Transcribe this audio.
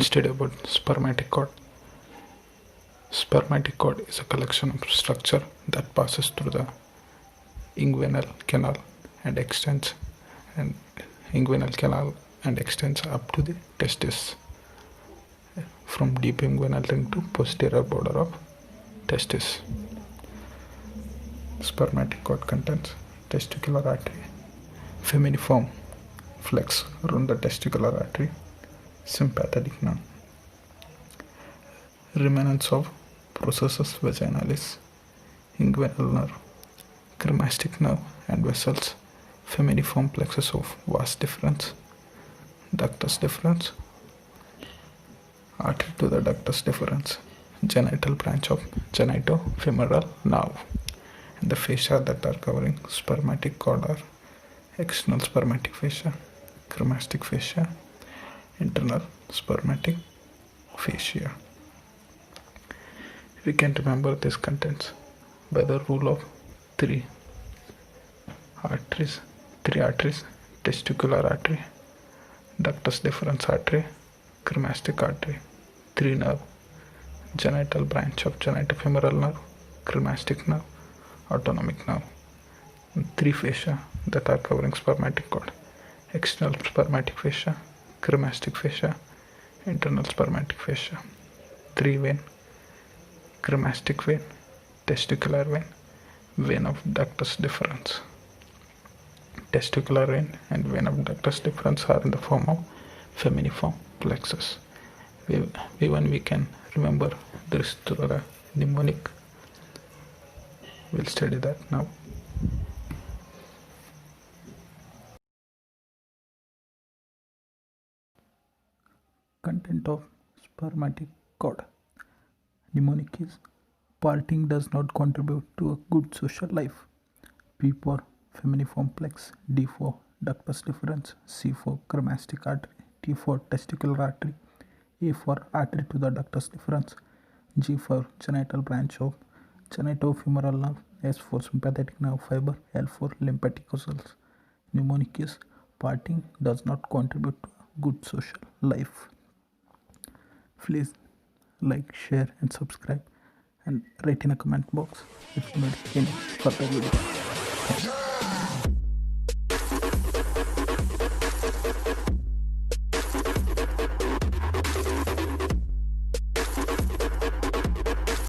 study about spermatic cord. Spermatic cord is a collection of structure that passes through the inguinal canal and extends up to the testis, from deep inguinal ring to posterior border of testis. Spermatic cord contains testicular artery, feminiform flex around the testicular artery, sympathetic nerve, remnants of processus vaginalis, inguinal nerve, cremastic nerve and vessels, feminiform plexus of vas deferens, ductus deferens, artery to the ductus deferens, genital branch of genitofemoral nerve, and the fascia that are covering spermatic cord are external spermatic fascia, cremastic fascia, internal spermatic fascia. We can remember these contents by the rule of three arteries, testicular artery, ductus deferens artery, cremastic artery, 3 nerve, genital branch of genitofemoral nerve, cremastic nerve, autonomic nerve, and 3 fascia that are covering spermatic cord: external spermatic fascia, cremastic fascia, internal spermatic fascia, 3 vein: cremastic vein, testicular vein, vein of ductus deferens. Testicular vein and vein of ductus deferens are in the form of feminiform plexus. Even we can remember this through the mnemonic. We'll study that now. Content of spermatic cord. Mnemonic is: parting does not contribute to a good social life. P for feminiform plex, D for ductus deferens, C for cremastic artery, T for testicular artery, A for artery to the ductus deferens, G for genital branch of genitofemoral nerve, S for sympathetic nerve fiber, L for lymphatic vessels. Mnemonic is: parting does not contribute to a good social life. Please like, share and subscribe, and write in a comment box if you need any further video. Thanks.